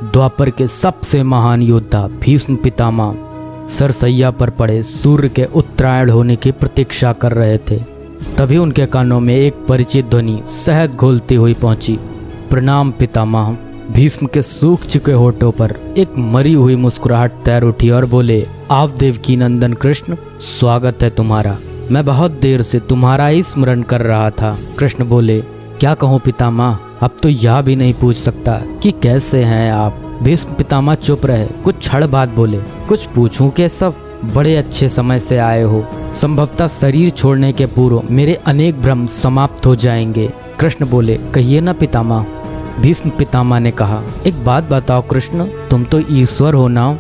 द्वापर के सबसे महान योद्धा भीष्म पितामह सरसैया पर पड़े सूर्य के उत्तरायण होने की प्रतीक्षा कर रहे थे। तभी उनके कानों में एक परिचित ध्वनि शहद घोलती हुई पहुंची। प्रणाम पितामह। भीष्म के सूख चुके होठों पर एक मरी हुई मुस्कुराहट तैर उठी और बोले, आप देवकी नंदन कृष्ण, स्वागत है तुम्हारा। मैं बहुत देर से तुम्हारा ही स्मरण कर रहा था। कृष्ण बोले, क्या कहूँ पितामह, अब तो यह भी नहीं पूछ सकता कि कैसे हैं आप। भीष्म पितामह चुप रहे, कुछ क्षण बाद बोले, कुछ पूछूं के सब, बड़े अच्छे समय से आए हो। संभवतः शरीर छोड़ने के पूर्व मेरे अनेक भ्रम समाप्त हो जाएंगे। कृष्ण बोले, कहिए ना पितामह। भीष्म पितामह ने कहा, एक बात बताओ कृष्ण, तुम तो ईश्वर हो ना।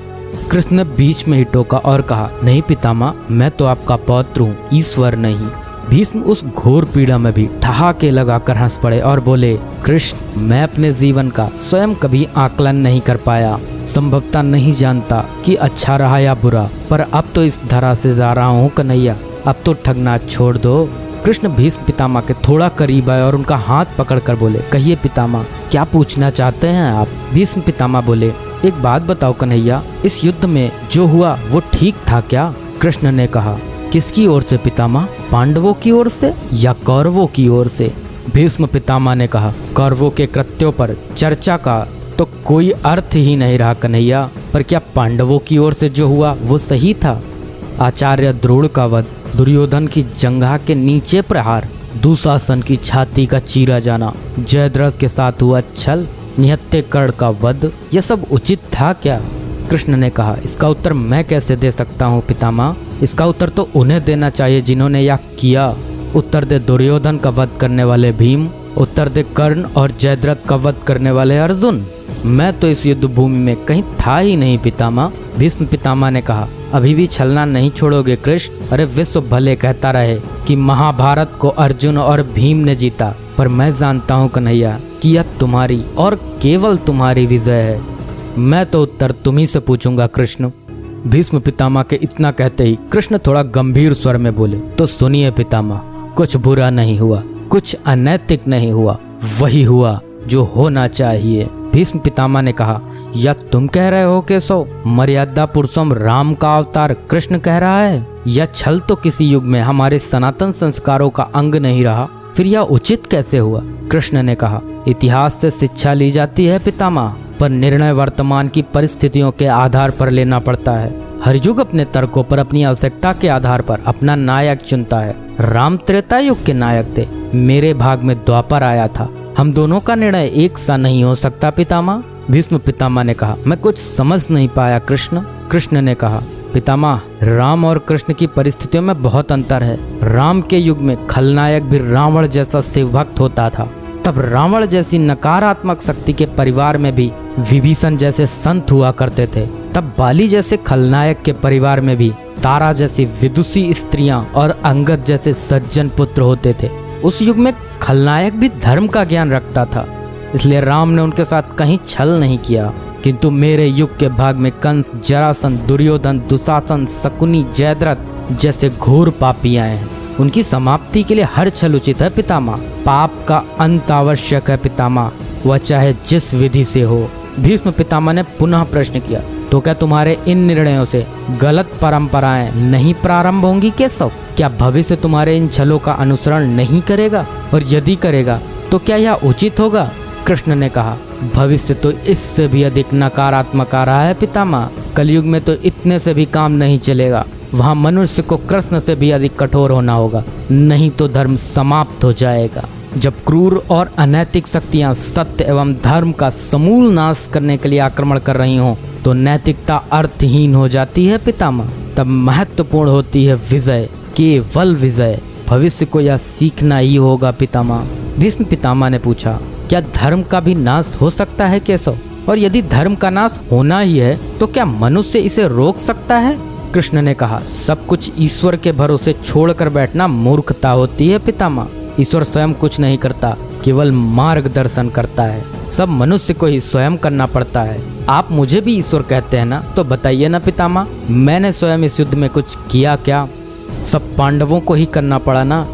कृष्ण ने बीच में ही टोका और कहा, नहीं पितामह, मैं तो आपका पौत्र हूँ, ईश्वर नहीं। भीष्म उस घोर पीड़ा में भी ठहाके लगाकर हंस पड़े और बोले, कृष्ण, मैं अपने जीवन का स्वयं कभी आकलन नहीं कर पाया। संभवतः नहीं जानता कि अच्छा रहा या बुरा, पर अब तो इस धरा से जा रहा हूँ कन्हैया, अब तो ठगना छोड़ दो। कृष्ण भीष्म पितामह के थोड़ा करीब आए और उनका हाथ पकड़कर बोले, कहिए पितामह, क्या पूछना चाहते हैं आप। भीष्म पितामह बोले, एक बात बताओ कन्हैया, इस युद्ध में जो हुआ वो ठीक था क्या। कृष्ण ने कहा, किसकी ओर से पितामह, पांडवों की ओर से या कौरवों की ओर से। भीष्म पितामह ने कहा, कौरवों के कृत्यों पर चर्चा का तो कोई अर्थ ही नहीं रहा कन्हैया, पर क्या पांडवों की ओर से जो हुआ वो सही था। आचार्य द्रोण का वध, दुर्योधन की जंघा के नीचे प्रहार, दुशासन की छाती का चीरा जाना, जयद्रथ के साथ हुआ छल, निहत्थे कर्ण का वध, यह सब उचित था क्या। कृष्ण ने कहा, इसका उत्तर मैं कैसे दे सकता हूँ पितामह, इसका उत्तर तो उन्हें देना चाहिए जिन्होंने यह किया। उत्तर दे दुर्योधन का वध करने वाले भीम, उत्तर दे कर्ण और जयद्रथ का वध करने वाले अर्जुन। मैं तो इस युद्ध भूमि में कहीं था ही नहीं पितामह। भीष्म पितामह ने कहा, अभी भी छलना नहीं छोड़ोगे कृष्ण। अरे विश्व भले कहता रहे कि महाभारत को अर्जुन और भीम ने जीता, पर मैं जानता हूँ कन्हैया कि यह तुम्हारी और केवल तुम्हारी विजय है। मैं तो उत्तर तुम्ही से पूछूंगा कृष्ण। भीष्म पितामह के इतना कहते ही कृष्ण थोड़ा गंभीर स्वर में बोले, तो सुनिए पितामह, कुछ बुरा नहीं हुआ, कुछ अनैतिक नहीं हुआ, वही हुआ जो होना चाहिए। भीष्म पितामह ने कहा, या तुम कह रहे हो केशव, मर्यादा पुरुषोत्तम राम का अवतार कृष्ण कह रहा है। यह छल तो किसी युग में हमारे सनातन संस्कारों का अंग नहीं रहा, फिर यह उचित कैसे हुआ। कृष्ण ने कहा, इतिहास से शिक्षा ली जाती है पितामह, पर निर्णय वर्तमान की परिस्थितियों के आधार पर लेना पड़ता है। हर युग अपने तर्कों पर, अपनी आवश्यकता के आधार पर अपना नायक चुनता है। राम त्रेता युग के नायक थे, मेरे भाग में द्वापर आया था। हम दोनों का निर्णय एक सा नहीं हो सकता पितामह। भीष्म पितामह ने कहा, मैं कुछ समझ नहीं पाया कृष्ण। कृष्ण ने कहा, पितामह, राम और कृष्ण की परिस्थितियों में बहुत अंतर है। राम के युग में खलनायक भी रावण जैसा शिव भक्त होता था। तब रावण जैसी नकारात्मक शक्ति के परिवार में भी विभीषण जैसे संत हुआ करते थे। तब बाली जैसे खलनायक के परिवार में भी तारा जैसी विदुषी स्त्रियां और अंगद जैसे सज्जन पुत्र होते थे। उस युग में खलनायक भी धर्म का ज्ञान रखता था, इसलिए राम ने उनके साथ कहीं छल नहीं किया। किंतु मेरे युग के भाग में कंस, जरासंध, दुर्योधन, दुशासन, शकुनी, जयद्रथ जैसे घोर पापी आए हैं। उनकी समाप्ति के लिए हर छल उचित है पितामह। पाप का अंत आवश्यक है पितामह, वह चाहे जिस विधि से हो। भीष्म पितामह ने पुनः प्रश्न किया, तो क्या तुम्हारे इन निर्णयों से गलत परंपराएं नहीं प्रारंभ होंगी केशव। क्या भविष्य तुम्हारे इन छलों का अनुसरण नहीं करेगा, और यदि करेगा तो क्या यह उचित होगा। कृष्ण ने कहा, भविष्य तो इससे भी अधिक नकारात्मक आ रहा है पितामह। कलयुग में तो इतने से भी काम नहीं चलेगा, वहाँ मनुष्य को कृष्ण से भी अधिक कठोर होना होगा, नहीं तो धर्म समाप्त हो जाएगा। जब क्रूर और अनैतिक शक्तियाँ सत्य एवं धर्म का समूल नाश करने के लिए आक्रमण कर रही हों, तो नैतिकता अर्थहीन हो जाती है पितामह। तब महत्वपूर्ण होती है विजय, केवल विजय। भविष्य को यह सीखना ही होगा पितामह। भीष्म पितामह ने पूछा, क्या धर्म का भी नाश हो सकता है केशव, और यदि धर्म का नाश होना ही है तो क्या मनुष्य इसे रोक सकता है। कृष्ण ने कहा, सब कुछ ईश्वर के भरोसे छोड़कर बैठना मूर्खता होती है पितामह। ईश्वर स्वयं कुछ नहीं करता, केवल मार्गदर्शन करता है। सब मनुष्य को ही स्वयं करना पड़ता है। आप मुझे भी ईश्वर कहते हैं ना, तो बताइए ना पितामह, मैंने स्वयं इस युद्ध में कुछ किया क्या। सब पांडवों को ही करना पड़ा ना,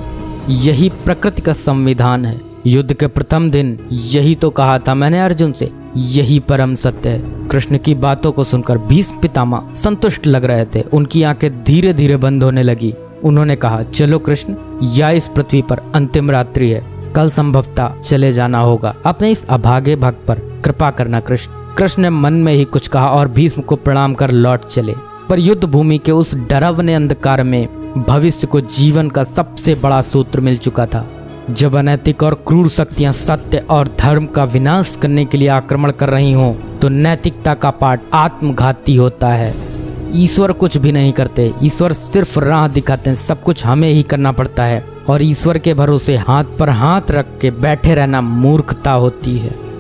यही प्रकृति का संविधान है। युद्ध के प्रथम दिन यही तो कहा था मैंने अर्जुन से यही परम सत्य है। कृष्ण की बातों को सुनकर भीष्म पितामह संतुष्ट लग रहे थे। उनकी आंखें धीरे धीरे बंद होने लगी। उन्होंने कहा, चलो कृष्ण, या इस पृथ्वी पर अंतिम रात्रि है, कल संभवतः चले जाना होगा। अपने इस अभागे भक्त पर कृपा करना कृष्ण। कृष्ण ने मन में ही कुछ कहा और भीष्म को प्रणाम कर लौट चले। पर युद्ध भूमि के उस डरावने अंधकार में भविष्य को जीवन का सबसे बड़ा सूत्र मिल चुका था। जब अनैतिक और क्रूर शक्तियां सत्य और धर्म का विनाश करने के लिए आक्रमण कर रही हों, तो नैतिकता का पाठ आत्मघाती होता है। ईश्वर कुछ भी नहीं करते, ईश्वर सिर्फ राह दिखाते हैं। सब कुछ हमें ही करना पड़ता है और ईश्वर के भरोसे हाथ पर हाथ रख के बैठे रहना मूर्खता होती है।